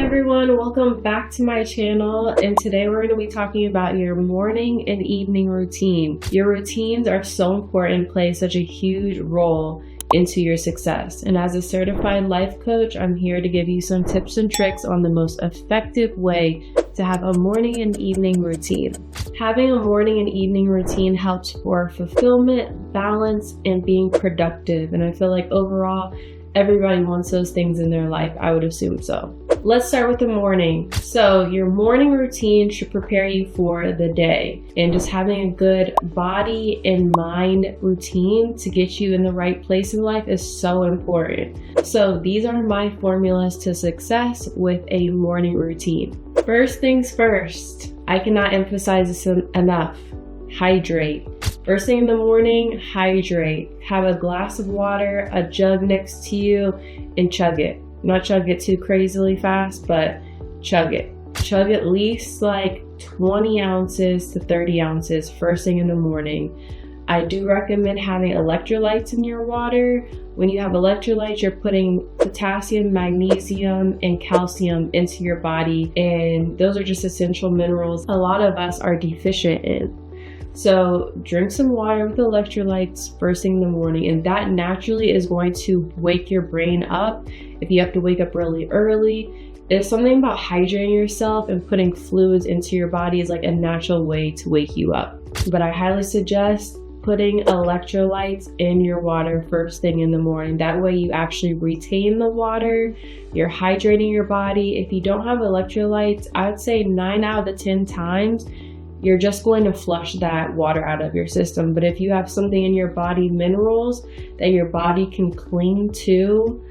everyone, welcome back to my channel, and today we're going to be talking about your morning and evening routine. Your routines are so important and play such a huge role into your success. And as a certified life coach, I'm here to give you some tips and tricks on the most effective way to have a morning and evening routine. Having a morning and evening routine helps for fulfillment, balance, and being productive. And I feel like overall, everybody wants those things in their life. I would assume so. Let's start with the morning. So your morning routine should prepare you for the day, and just having a good body and mind routine to get you in the right place in life is so important. So these are my formulas to success with a morning routine. First things first, I cannot emphasize this enough. Hydrate. First thing in the morning, hydrate. Have a glass of water, a jug next to you, and chug it. Not chug it too crazily fast, but chug it. Chug at least like 20 ounces to 30 ounces first thing in the morning. I do recommend having electrolytes in your water. When you have electrolytes, you're putting potassium, magnesium, and calcium into your body, and those are just essential minerals a lot of us are deficient in. So drink some water with electrolytes first thing in the morning, and that naturally is going to wake your brain up if you have to wake up really early. There's something about hydrating yourself and putting fluids into your body is like a natural way to wake you up. But I highly suggest putting electrolytes in your water first thing in the morning. That way you actually retain the water, you're hydrating your body. If you don't have electrolytes, I would say 9 out of the 10 times, you're just going to flush that water out of your system. But if you have something in your body, minerals, that your body can cling to,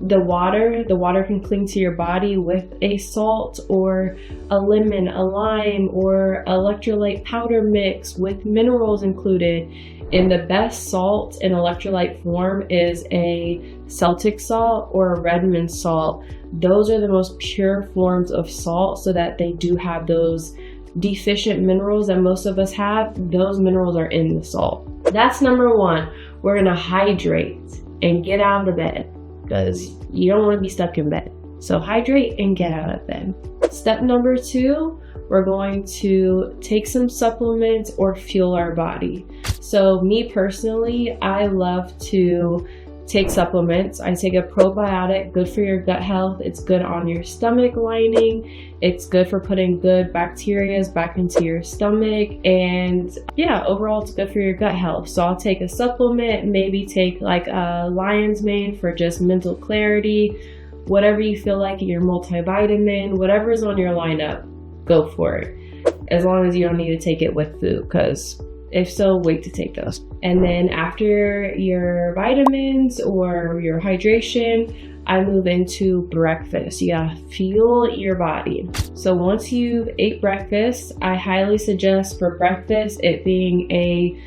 the water can cling to your body with a salt or a lemon, a lime, or electrolyte powder mix with minerals included. And the best salt in electrolyte form is a Celtic salt or a Redmond salt. Those are the most pure forms of salt, so that they do have those deficient minerals that most of us have. Those minerals are in the salt. That's number one. We're gonna hydrate and get out of the bed, because you don't want to be stuck in bed. So hydrate and get out of bed. Step number two, we're going to take some supplements or fuel our body. So me personally, I love to take supplements. I take a probiotic, good for your gut health. It's good on your stomach lining. It's good for putting good bacteria back into your stomach. And yeah, overall it's good for your gut health. So I'll take a supplement, maybe take like a lion's mane for just mental clarity, whatever you feel like, your multivitamin, whatever's on your lineup, go for it. As long as you don't need to take it with food, because if so, wait to take those. And then after your vitamins or your hydration, I move into breakfast. You gotta fuel your body. So once you've ate breakfast, I highly suggest for breakfast it being a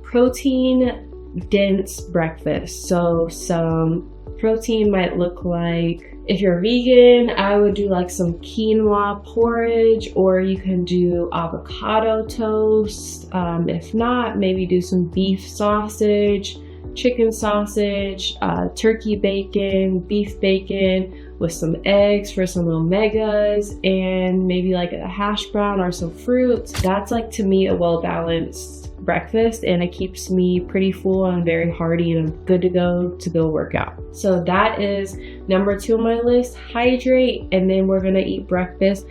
protein dense breakfast. So some protein might look like, if you're vegan, I would do like some quinoa porridge, or you can do avocado toast. If not, maybe do some beef sausage, chicken sausage, turkey bacon, beef bacon with some eggs for some omegas, and maybe like a hash brown or some fruits. That's like, to me, a well-balanced breakfast, and it keeps me pretty full and very hearty, and I'm good to go work out. So that is number two on my list. Hydrate, and then we're gonna eat breakfast.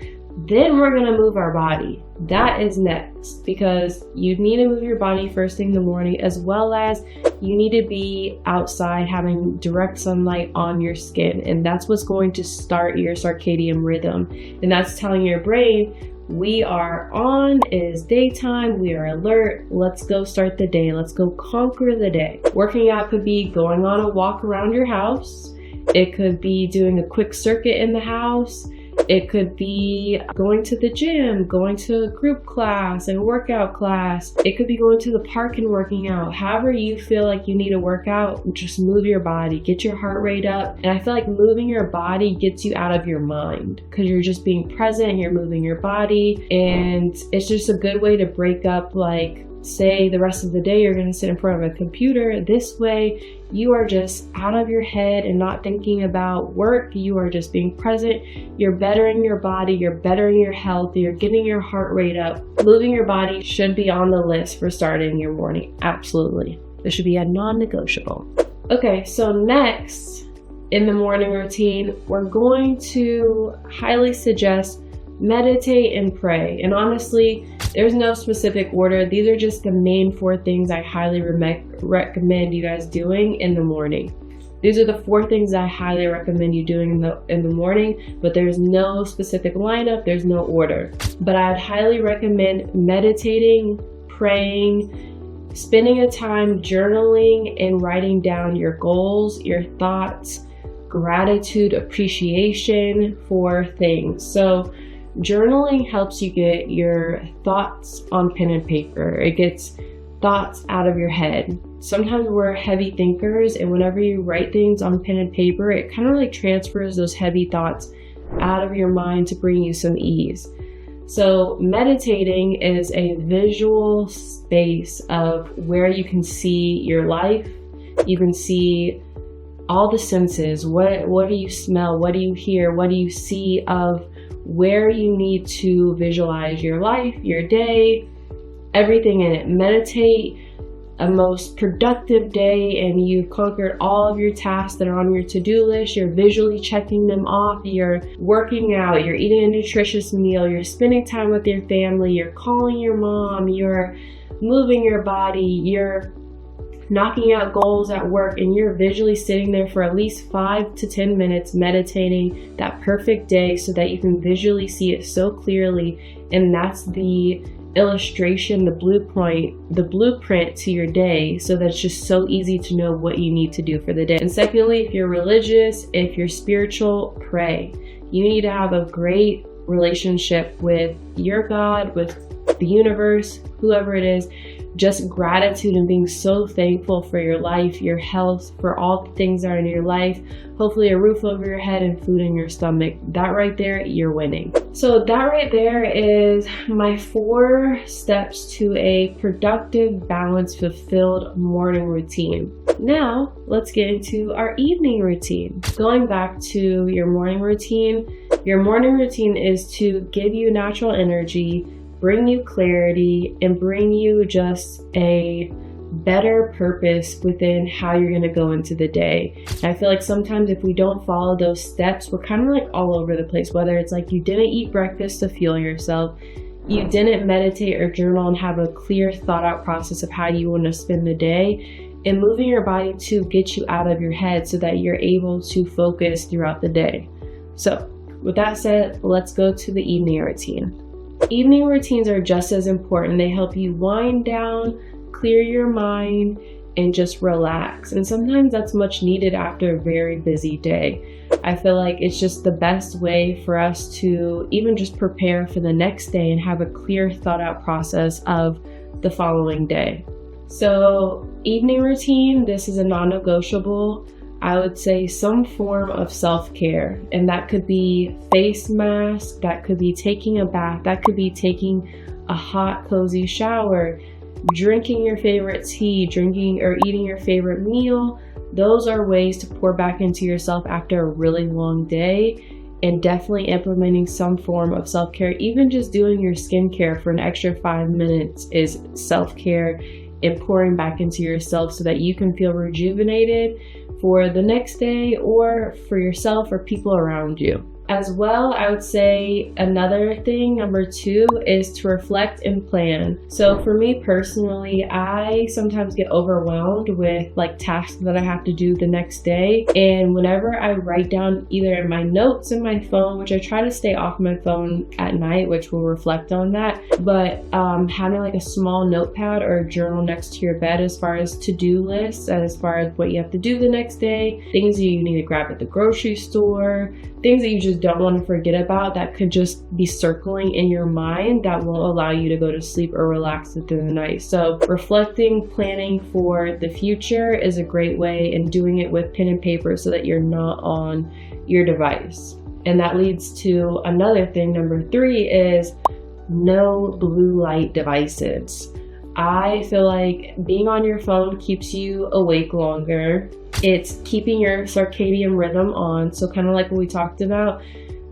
Then we're gonna move our body. That is next, because you need to move your body first thing in the morning, as well as you need to be outside having direct sunlight on your skin, and that's what's going to start your circadian rhythm, and that's telling your brain, we are on, it is daytime, we are alert, let's go start the day, let's go conquer the day. Working out could be going on a walk around your house, it could be doing a quick circuit in the house, it could be going to the gym, going to a group class and workout class. It could be going to the park and working out. However you feel like you need to work out, just move your body, get your heart rate up. And I feel like moving your body gets you out of your mind, because you're just being present, you're moving your body, and it's just a good way to break up like say the rest of the day you're going to sit in front of a computer. This way you are just out of your head and not thinking about work. You are just being present. You're bettering your body, you're bettering your health, you're getting your heart rate up. Moving your body should be on the list for starting your morning. Absolutely. This should be a non-negotiable. Okay, so next in the morning routine, we're going to highly suggest meditate and pray. And honestly, there's no specific order. These are just the main 4 things I highly recommend you guys doing in the morning. These are the 4 things I highly recommend you doing in the morning, but there's no specific lineup, there's no order. But I'd highly recommend meditating, praying, spending a time journaling and writing down your goals, your thoughts, gratitude, appreciation for things. So journaling helps you get your thoughts on pen and paper. It gets thoughts out of your head. Sometimes we're heavy thinkers, and whenever you write things on pen and paper, it kind of like transfers those heavy thoughts out of your mind to bring you some ease. So meditating is a visual space of where you can see your life. You can see all the senses. What do you smell? What do you hear? What do you see of where you need to visualize your life, your day, everything in it. Meditate a most productive day and you've conquered all of your tasks that are on your to-do list. You're visually checking them off. You're working out. You're eating a nutritious meal. You're spending time with your family. You're calling your mom. You're moving your body. You're knocking out goals at work, and you're visually sitting there for at least 5 to 10 minutes meditating that perfect day so that you can visually see it so clearly. And that's the illustration, the blueprint to your day, so that it's just so easy to know what you need to do for the day. And secondly, if you're religious, if you're spiritual, pray. You need to have a great relationship with your God, with the universe, whoever it is. Just gratitude and being so thankful for your life, your health, for all the things that are in your life, hopefully a roof over your head and food in your stomach. That right there, you're winning. So that right there is my 4 steps to a productive, balanced, fulfilled morning routine. Now, let's get into our evening routine. Going back to your morning routine is to give you natural energy, bring you clarity, and bring you just a better purpose within how you're going to go into the day. And I feel like sometimes if we don't follow those steps, we're kind of like all over the place. Whether it's like you didn't eat breakfast to fuel yourself, you didn't meditate or journal and have a clear thought out process of how you want to spend the day, and moving your body to get you out of your head so that you're able to focus throughout the day. So with that said, let's go to the evening routine. Evening routines are just as important. They help you wind down, clear your mind, and just relax. And sometimes that's much needed after a very busy day. I feel like it's just the best way for us to even just prepare for the next day and have a clear thought out process of the following day. So evening routine, this is a non-negotiable. I would say some form of self-care, and that could be face mask, that could be taking a bath, that could be taking a hot, cozy shower, drinking your favorite tea, drinking or eating your favorite meal. Those are ways to pour back into yourself after a really long day, and definitely implementing some form of self-care. Even just doing your skincare for an extra 5 minutes is self-care and pouring back into yourself so that you can feel rejuvenated for the next day or for yourself or people around you. As well, I would say another thing, number 2, is to reflect and plan. So for me personally, I sometimes get overwhelmed with like tasks that I have to do the next day. And whenever I write down either in my notes in my phone, which I try to stay off my phone at night, which will reflect on that, but having like a small notepad or a journal next to your bed as far as to-do lists, as far as what you have to do the next day, things you need to grab at the grocery store, things that you just don't want to forget about that could just be circling in your mind that will allow you to go to sleep or relax through the night. So reflecting, planning for the future is a great way, and doing it with pen and paper so that you're not on your device. And that leads to another thing, number 3, is no blue light devices. I feel like being on your phone keeps you awake longer. It's keeping your circadian rhythm on. So kind of like what we talked about,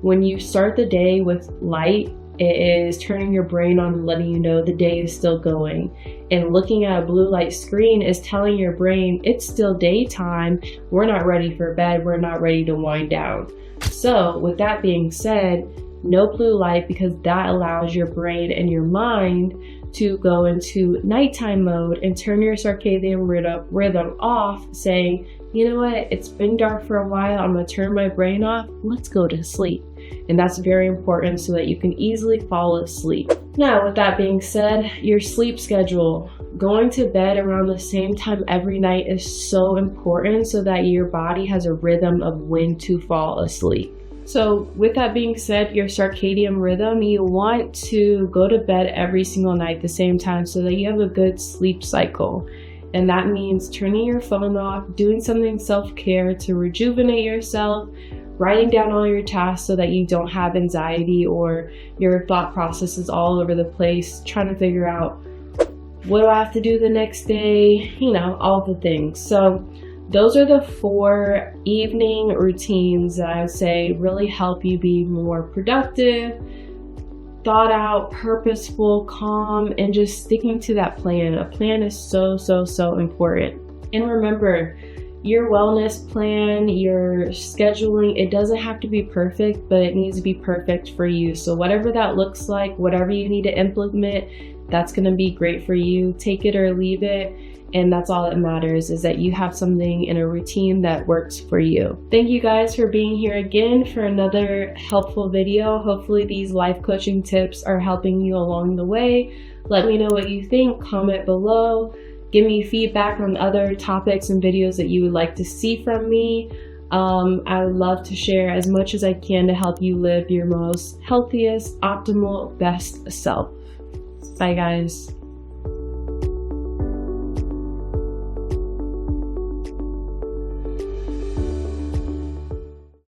when you start the day with light, it is turning your brain on and letting you know the day is still going. And looking at a blue light screen is telling your brain it's still daytime. We're not ready for bed. We're not ready to wind down. So with that being said, no blue light, because that allows your brain and your mind to go into nighttime mode and turn your circadian rhythm off, saying, you know what, it's been dark for a while, I'm gonna turn my brain off, let's go to sleep. And that's very important so that you can easily fall asleep. Now, with that being said, your sleep schedule. Going to bed around the same time every night is so important so that your body has a rhythm of when to fall asleep. So with that being said, your circadian rhythm, you want to go to bed every single night the same time so that you have a good sleep cycle. And that means turning your phone off, doing something self-care to rejuvenate yourself, writing down all your tasks so that you don't have anxiety or your thought process is all over the place, trying to figure out what do I have to do the next day, all the things. So those are the 4 evening routines that I would say really help you be more productive, thought out, purposeful, calm, and just sticking to that plan. A plan is so important. And remember, your wellness plan, your scheduling, it doesn't have to be perfect, but it needs to be perfect for you. So whatever that looks like, whatever you need to implement, that's going to be great for you. Take it or leave it. And that's all that matters, is that you have something in a routine that works for you. Thank you guys for being here again for another helpful video. Hopefully these life coaching tips are helping you along the way. Let me know what you think, comment below. Give me feedback on other topics and videos that you would like to see from me. I would love to share as much as I can to help you live your most healthiest, optimal, best self. Bye guys.